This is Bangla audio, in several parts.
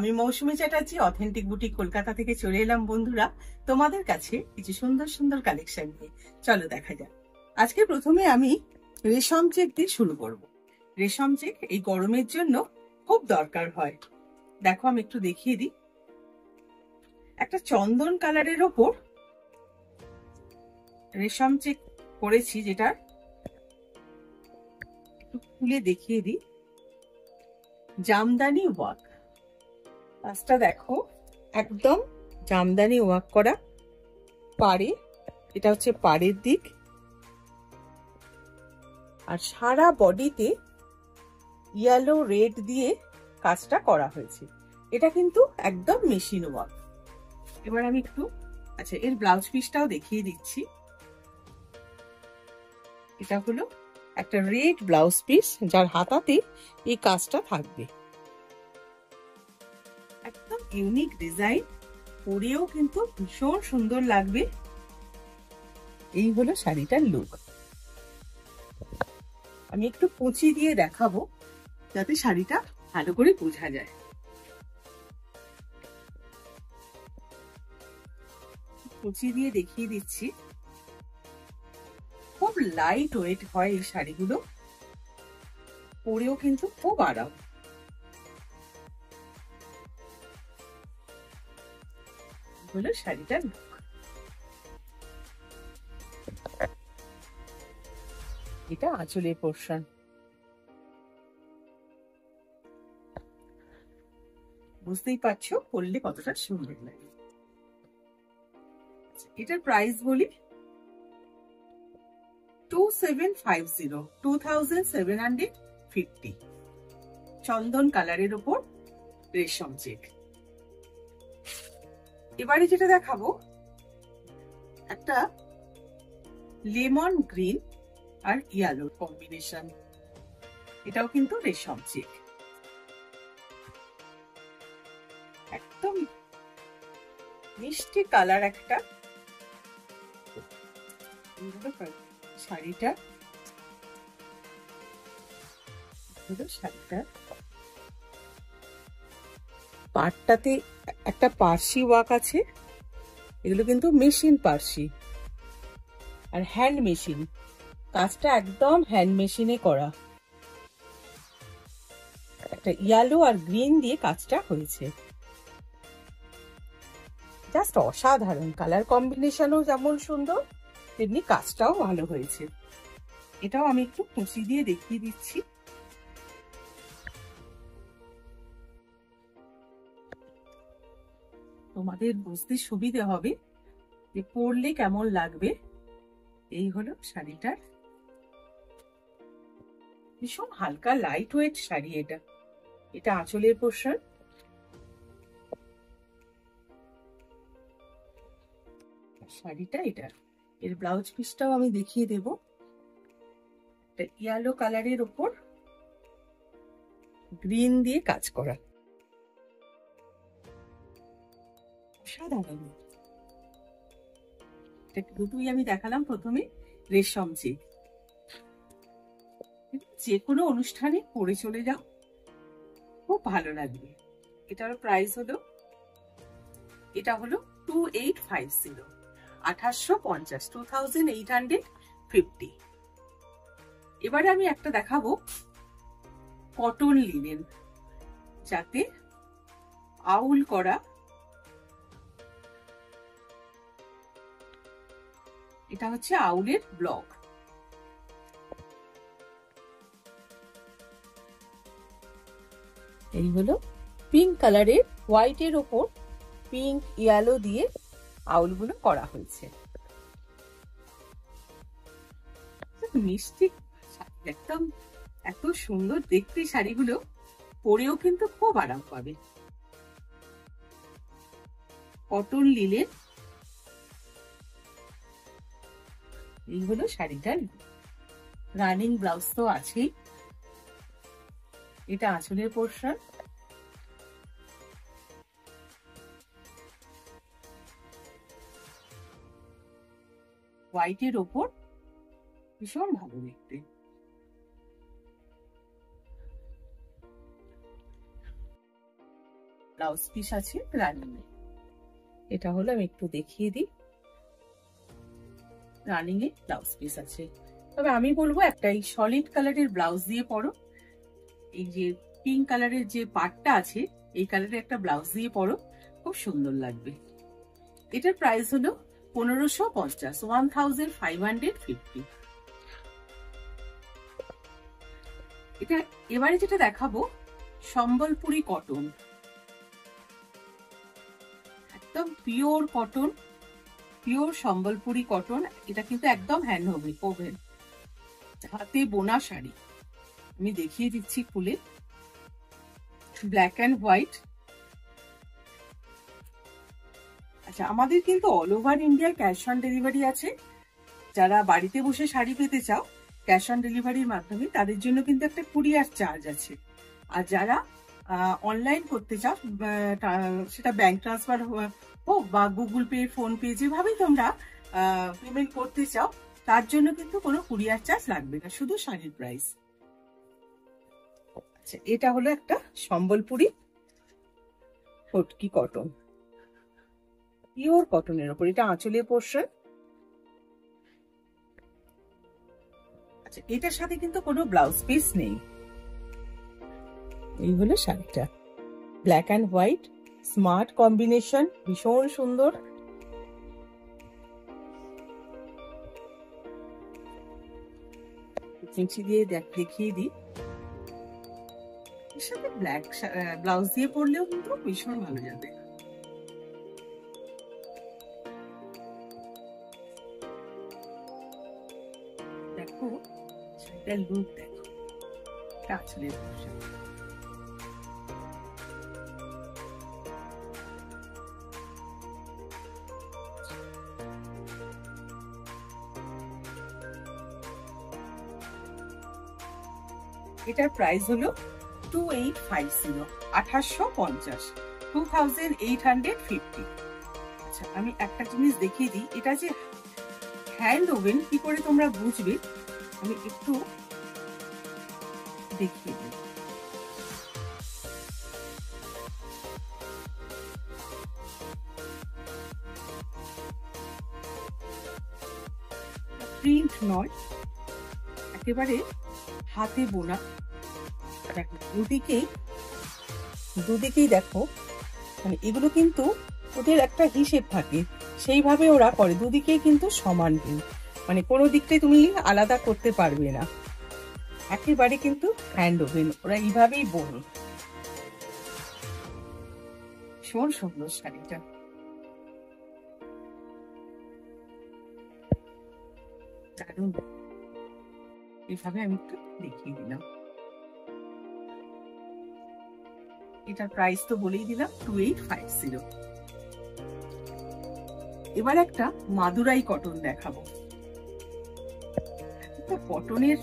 আমি মৌসুমী চ্যাটার্জি, অথেন্টিক বুটিক কলকাতা থেকে চলে এলাম বন্ধুরা তোমাদের কাছে কিছু সুন্দর সুন্দর কালেকশন নিয়ে। চলো দেখা যাক। আজকে প্রথমে আমি রেশম চেক দিয়ে শুরু করব। রেশম চেক এই গরমের জন্য খুব দরকার হয়। দেখো আমি একটু দেখিয়ে দিই। একটা চন্দন কালারের ওপর রেশম চেক করেছি, যেটা একটু খুলে দেখিয়ে দিই। জামদানি ওয়ার্ক, কাজটা দেখো একদম জামদানি ওয়ার্ক করা। পাড়ে, এটা হচ্ছে পাড়ের দিক, আর সারা বডিতে ইয়েলো রেড দিয়ে কাজটা করা হয়েছে। এটা কিন্তু একদম মেশিন ওয়ার্ক। এবার আমি একটু এর ব্লাউজ পিসটাও দেখিয়ে দিচ্ছি। এটা হলো একটা রেড ব্লাউজ পিস, যার হাতাতে এই কাজটা থাকবে। একদম ইউনিক ডিজাইন, পরেও কিন্তু ভীষণ সুন্দর লাগবে। এই হলো শাড়িটার লুক। আমি একটু কুচি দিয়ে দেখাবো যাতে শাড়িটা ভালো করে বোঝা যায়। কুচি দিয়ে দেখিয়ে দিচ্ছি। খুব লাইট ওয়েট হয় এই শাড়িগুলো, পরেও কিন্তু খুব আরাম। হলো শাড়িটার লুক। এটা আঁচলের পোরশন। বুঝতেই পারছো পরলে কতটা সুন্দর লাগে। এটার প্রাইস বলি 2750, চন্দন কালারের উপর রেশম চেক। এবারে যেটা দেখাবো একটা লেমন গ্রিন আর ইয়েলো কম্বিনেশন। এটাও কিন্তু রেশম চেক। একদম মিষ্টি কালার একটা শাড়িটা। পাড়টাতে একটা পার্সি ওয়ার্ক আছে। এগুলো কিন্তু মেশিন পার্সি আর হ্যান্ড মেশিন। কাজটা একদম হ্যান্ড মেশিনে করা। একটা ইয়েলো আর গ্রিন দিয়ে কাজটা হয়েছে। জাস্ট অসাধারণ। কালার কম্বিনেশনও যেমন সুন্দর, তেমনি কাজটাও ভালো হয়েছে। এটাও আমি একটু কুচি দিয়ে দেখিয়ে দিচ্ছি। তোমাদের বুঝতে সুবিধে হবে যে পরলে কেমন লাগবে। এই হলো শাড়িটার। ভীষণ হালকা লাইট ওয়েট শাড়ি এটা। এটা আঁচলের পোরশন। শাড়িটা এটা। এর ব্লাউজ পিসটাও আমি দেখিয়ে দেব। এটা ইয়েলো কালারের উপর গ্রিন দিয়ে কাজ করা। সাধারণ দুটোই আমি দেখালাম। প্রথমে রেশম চেক। যে কোনো অনুষ্ঠানে পরে চলে যাও, খুব ভালো লাগবে। এটার প্রাইস হলো, এটা হলো 2850, 2850। এবারে আমি একটা দেখাবো কটন লিনেন, যাতে আউল করা। এটা হচ্ছে আউলের ব্লক। এই হলো পিঙ্ক কালারের হোয়াইটের ওপর পিঙ্ক ইয়েলো দিয়ে আউলগুলো করা হয়েছে। মিষ্টি একদম, এত সুন্দর দেখতে শাড়িগুলো, পরেও কিন্তু খুব আরাম পাবে। Cotton linen. এই হলো শাড়িটার রানিং ব্লাউজ তো আছেই। এটা আঁচলের পোরশন। হোয়াইটের ওপর ভীষণ ভালো দেখতে। ব্লাউজ পিস আছে রানিং এ। এটা হলো, আমি একটু দেখিয়ে দিই, রানিং এ ব্লাউজ পিস আছে। তবে আমি বলবো একটা এই সলিড কালারের ব্লাউজ দিয়ে পরো, এই যে পিঙ্ক কালারের যে পাটটা আছে এই কালারের একটা ব্লাউজ দিয়ে পরো, খুব সুন্দর লাগবে। এটার প্রাইস হলো 1550, 1550। এটা এবারে যেটা দেখাবো সম্বলপুরি কটন, একদম pure cotton, pure Sambalpuri cotton. এটা কিন্তু একদম হ্যান্ড ওভেন, হাতে বোনা শাড়ি। আমি দেখিয়ে দিচ্ছি খুলে, ব্ল্যাক অ্যান্ড হোয়াইট। আচ্ছা, আমাদের কিন্তু all over India cash on delivery আছে। যারা বাড়িতে বসে শাড়ি পেতে চাও ক্যাশ অন ডেলিভারির মাধ্যমে, তাদের জন্য কিন্তু একটা কুরিয়ার চার্জ আছে। আর যারা অনলাইন করতে চাও, সেটা ব্যাংক ট্রান্সফার হোক বা গুগল পে, ফোন পে, যেভাবেই তোমরা পেমেন্ট করতে চাও, তার জন্য কিন্তু কোনো কুরিয়ার চার্জ লাগবে না, শুধু শাড়ির প্রাইস। আচ্ছা, এটা হলো একটা সম্বলপুরি ফটকি কটন, পিওর কটনের ওপর, এটা আঁচলের পোর্শন। আচ্ছা, এটার সাথে কিন্তু কোনো ব্লাউজ পিস নেই। এই হলো শাড়িটা, black and white, smart combination, ভীষণ সুন্দর। নিচে দিয়ে দেখিয়ে দিই, এর সাথে ব্ল্যাক ব্লাউজ দিয়ে পরলেও কিন্তু ভীষণ ভালো যাবে। দেখো শাড়িটার লুক, দেখো আঁচলের পোর্শন। এটার প্রাইস হলো 2850, 2850, 2850। আচ্ছা, আমি একটা জিনিস দেখিয়ে দিই, এটা যে হ্যান্ড ওভেন কি করে তোমরা বুঝবে, আমি একটু দেখিয়ে দিই। প্রিন্ট নয়, একেবারে হাতে বোনা। দেখো দুদিকেই দেখো, মানে এগুলো কিন্তু ওদের একটা হিসেব থাকে, সেইভাবে ওরা করে, দুদিকেই কিন্তু সমান পিন, মানে কোনো দিকটাই তুমি আলাদা করতে পারবে না, একেবারে কিন্তু হ্যান্ড ওভেন, ওরা এইভাবেই বোনে। ভীষণ সুন্দর শাড়িটা। দারুণ, এইভাবে আমি একটু দেখিয়ে দিলাম। এটার প্রাইস তো বলেই দিলাম 2850। এবার একটা মাদুরাই কটন দেখাবো। কটনের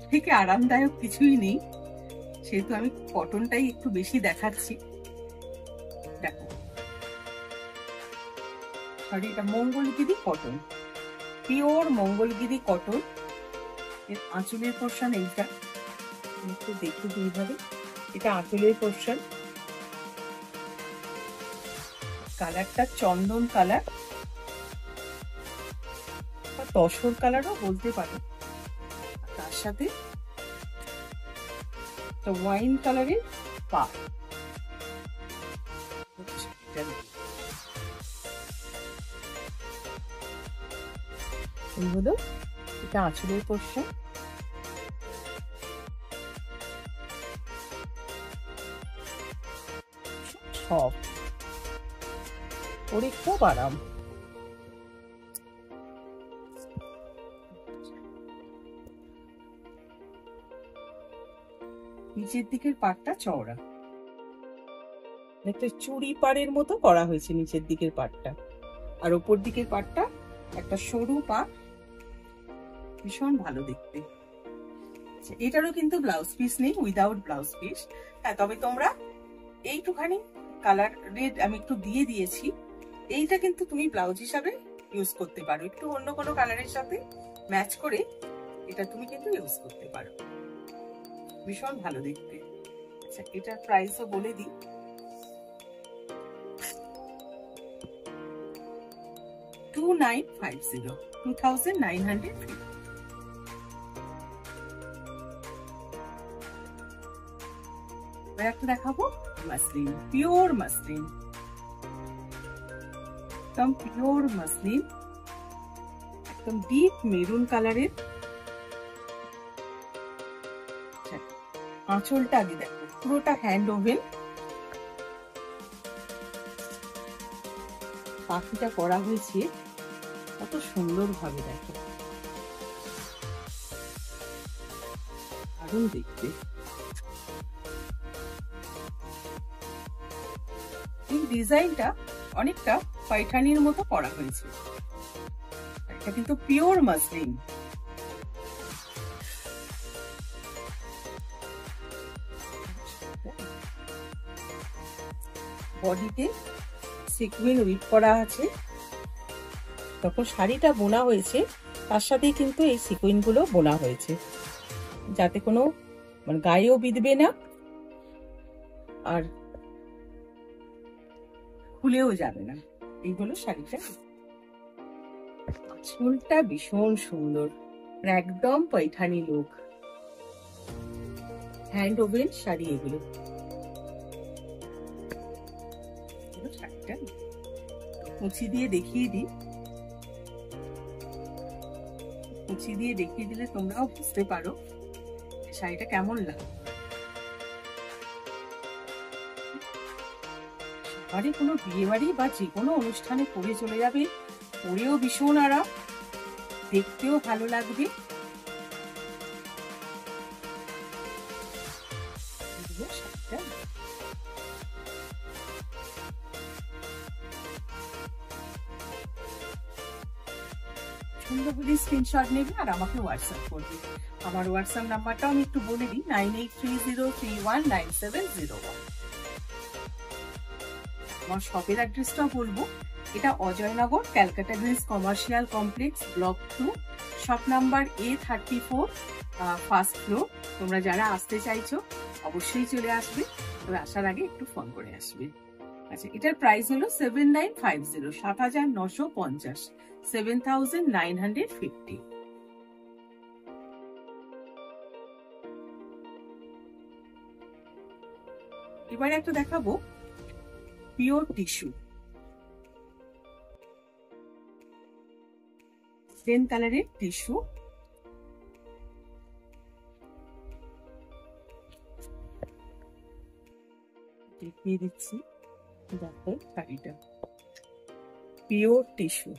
থেকে আরামদায়ক কিছুই নেই, সেহেতু আমি কটনটাই একটু বেশি দেখাচ্ছি। দেখো, সরি, এটা Mangalagiri cotton, pure Mangalagiri cotton. এর আঁচলের পোর্শন এইটা, একটু দেখো এইভাবে, এটা আঁচলের পোর্শন। কালারটা চন্দন কালার বা তসর কালারও বলতে পারো, তার সাথে ওয়াইন কালারের পা। এই হলো এটা আঁচলের পোর্শন। সব ওরে খুব আরাম। নিচের দিকের পাটটা চওড়া, একটা চুড়ি পাড়ের মতো করা হয়েছে নিচের দিকের পাটটা, আর ওপর দিকের পাটটা একটা সরু পা, ভীষণ ভালো দেখতে। এটারও কিন্তু ব্লাউজ পিস নেই, উইদাউট ব্লাউজ পিস। হ্যাঁ, তবে তোমরা এইটুখানি কালার রেড আমি একটু দিয়ে দিয়েছি, এইটা কিন্তু তুমি ব্লাউজ হিসাবে ইউজ করতে পারো, একটু অন্য কোনো কালারের সাথে ম্যাচ করে এটা তুমি কিন্তু ইউজ করতে পারো, ভীষণ ভালো দেখতে। আচ্ছা, এটার প্রাইসও বলে দিই, 2950, 2950। এবার একটা দেখাবো মাসলিন, পিওর মাসলিন, একদম পিওর মাসলিন, একদম ডিপ মেরুন কালারের। আঁচলটা আগে দেখো, পুরোটা হ্যান্ড ওভেন, পাখিটা করা হয়েছে কত সুন্দর ভাবে, দেখো দারুণ দেখতে। এই ডিজাইনটা অনেকটা পাইঠানির মতো করা হয়েছে, এটা কিন্তু পিওর মাসলিন। বডিতে সিকুইন উইভ করা আছে, যখন শাড়িটা বোনা হয়েছে তার সাথে কিন্তু এই সিকুইন গুলো বোনা হয়েছে, যাতে কোনো মানে গায়েও বিঁধবে না আর খুলেও যাবে না। এই হলো শাড়িটা। আঁচলটা ভীষণ সুন্দর, একদম Paithani look, hand woven sari এগুলো। শাড়িটা কুচি দিয়ে দেখিয়ে দিই, কুচি দিয়ে দেখিয়ে দিলে তোমরাও বুঝতে পারো শাড়িটা কেমন লাগে। বাড়ি কোনো বিয়ে বাড়ি বা যে কোনো অনুষ্ঠানে পরে চলে যাবে, পরেও ভীষণ আরাম, দেখতেও ভালো লাগবে। সুন্দর করে স্ক্রিনশট নেবে আর আমাকে হোয়াটসঅ্যাপ করবে। আমার হোয়াটসঅ্যাপ নাম্বারটা আমি একটু বলে দিই, 9830319701। আমার শপের অ্যাড্রেসটাও বলবো, এটা Ajoynagar, Calcutta Greens commercial complex, block 2, shop number A34, first floor. তোমরা যারা আসতে চাইছো অবশ্যই চলে আসবে, তবে আসার আগে একটু ফোন করে আসবে। আচ্ছা, এটার প্রাইস হলো 7950, 7950, 7950। এবারে একটা দেখাবো পিওর টিস্যু, প্লেন কালারের টিস্যু, দেখিয়ে দিচ্ছি। দেখো শাড়িটা পিওর টিস্যু,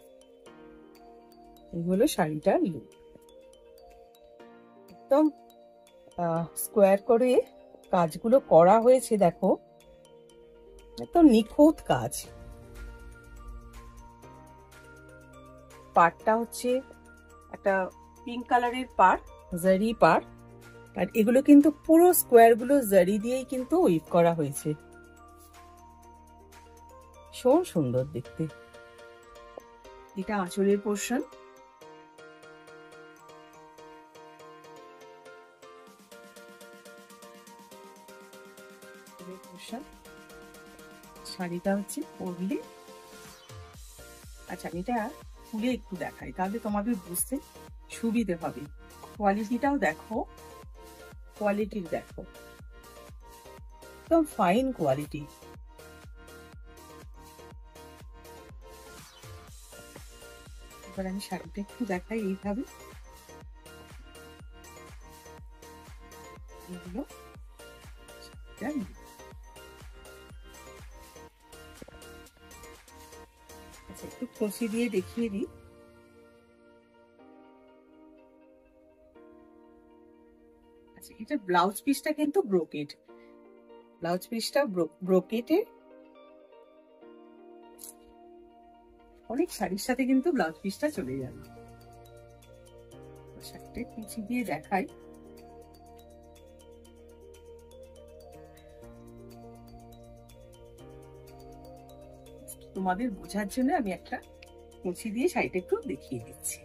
এই হলো শাড়িটার লুক। একদম স্কোয়ার করে কাজগুলো করা হয়েছে, দেখো একদম নিখুঁত কাজ। পাড়টা হচ্ছে একটা পিঙ্ক কালারের পাড়, জারি পাড়, আর এগুলো কিন্তু পুরো স্কোয়ার গুলো জারি দিয়েই কিন্তু উইভ করা হয়েছে, ভীষণ সুন্দর দেখতে। এটা আঁচলের পোর্শন, শাড়িটা হচ্ছে পরলে। আচ্ছা, এটা খুলে একটু দেখাই তাহলে তোমাদের বুঝতে সুবিধে হবে। কোয়ালিটিটাও দেখো, কোয়ালিটির দেখো একদম ফাইন কোয়ালিটি। এবার আমি শাড়িটা একটু দেখাই এইভাবে, এগুলো আচ্ছা একটু কষি দিয়ে দেখিয়ে দিই। আচ্ছা, এটা ব্লাউজ পিসটা কিন্তু ব্রোকেট, ব্লাউজ পিসটা ব্রোকেটে। অনেক শাড়ির সাথে কিন্তু ব্লাউজ পিসটা চলে যাবে। শাড়িটা কুচি দিয়ে দেখাই, তোমাদের বোঝার জন্য আমি একটা কুচি দিয়ে শাড়িটা একটু দেখিয়ে দিচ্ছি।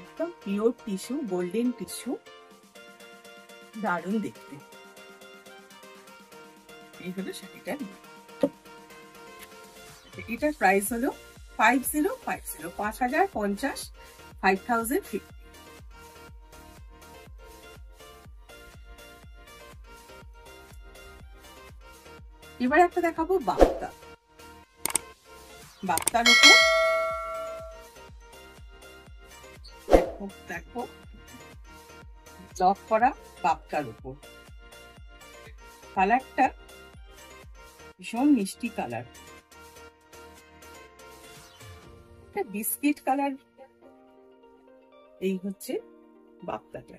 একদম পিওর টিস্যু, গোল্ডেন টিস্যু, দারুণ দেখতে। এই হলো শাড়িটা। এটার প্রাইস হলো 5050, 5050, 5050। এবার একটা দেখাবো বাপ্তা। বাপ্তার উপর দেখো দেখো লক করা বাপ্তার উপর। কালারটা ভীষণ মিষ্টি কালার, বিস্কিট কালার। এই হচ্ছে বাপ্তাটা,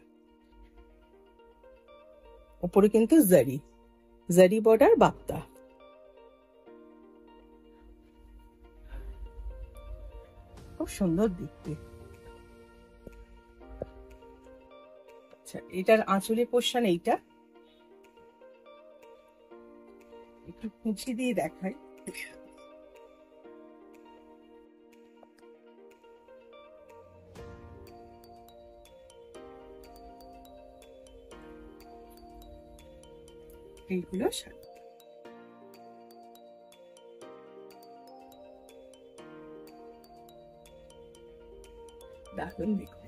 উপরে কিন্তু জারি বর্ডার বাপ্তা। খুব সুন্দর দেখতে। আচ্ছা, এটার আঁচলে পোর্শন এইটা, একটু কুচি দিয়ে দেখাই। এইগুলো শাড়ি। দারুণ দেখতে।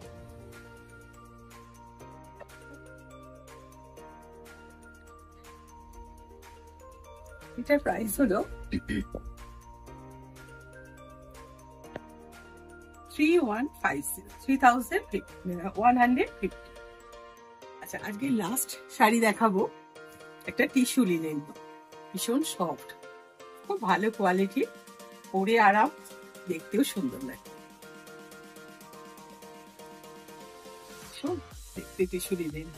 এটার প্রাইস হলো 3150। আচ্ছা, আজকে লাস্ট শাড়ি দেখাবো, একটা টিস্যু লিনেন, ভীষণ সফট, খুব ভালো কোয়ালিটি, পরে আরাম, দেখতেও সুন্দর লাগে। দেখতে টিস্যু লিনেন।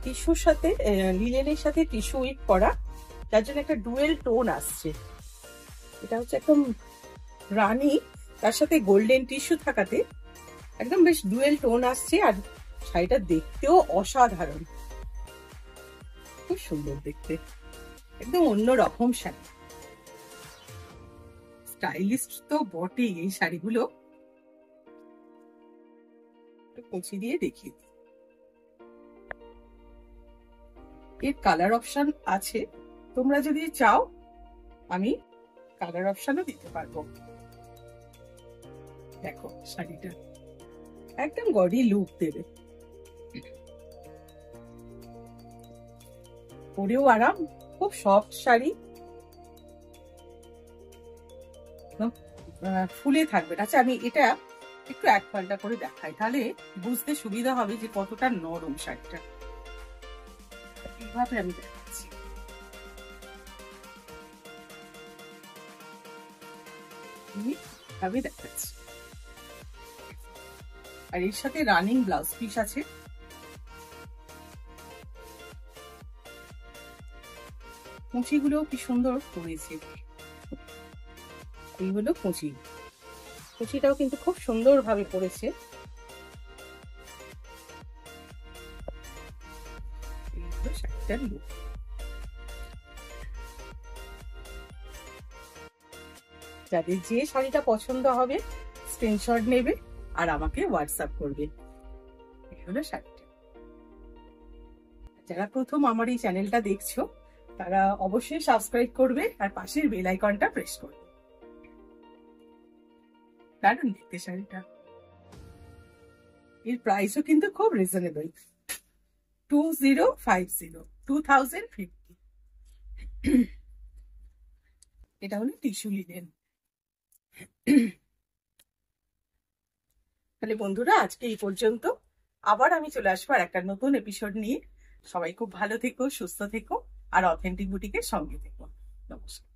টিস্যুর সাথে লিনেনের সাথে টিস্যু উইভ করা, যার জন্য একটা ডুয়েল টোন আসছে। এটা হচ্ছে একদম রানী, তার সাথে গোল্ডেন টিস্যু থাকাতে একদম বেশ ডুয়েল টোন আসছে। আর শাড়িটা দেখতেও অসাধারণ, খুব সুন্দর দেখতে, একদম অন্যরকম শাড়ি। স্টাইলিস্ট তো বটেই এই শাড়িগুলো। কুচি দিয়ে দেখিয়ে দিই। এর কালার অপশন আছে, তোমরা যদি চাও আমি কালার অপশনও দিতে পারবো। দেখো শাড়িটা একদম গডি লুক দেবে, পরেও আরাম, খুব সফট শাড়ি, ফুলে থাকবে। আচ্ছা, আমি এটা একটু এক পাল্টা করে দেখাই, তাহলে বুঝতে সুবিধা হবে যে কতটা নরম শাড়িটা। এইভাবে আমি দেখাচ্ছি। আমি দেখাচ্ছি। আর এর সাথে রানিং ব্লাউজ পিস আছে। কুচিগুলো কি সুন্দর করেছে। এই হলো কুচি, কুচিটাও কিন্তু খুব সুন্দর ভাবে করেছে। যাদের যে শাড়িটা পছন্দ হবে স্ক্রিনশট নেবে আর আমাকে হোয়াটসঅ্যাপ করবে। এই হলো শাড়িটা। যারা প্রথম আমার এই চ্যানেলটা দেখছো তারা অবশ্যই সাবস্ক্রাইব করবে আর পাশের বেল আইকনটা প্রেস করবে। দারুণ দেখতে শাড়িটা। এর প্রাইসও কিন্তু খুব রিজনেবল, 2050। এটা হলো টিস্যু লিনেন। তাহলে বন্ধুরা আজকে এই পর্যন্ত, আবার আমি চলে আসবো আর একটা নতুন এপিসোড নিয়ে। সবাই খুব ভালো থেকো, সুস্থ থেকো আর অথেন্টিক বুটিকের সঙ্গে থেকো। নমস্কার।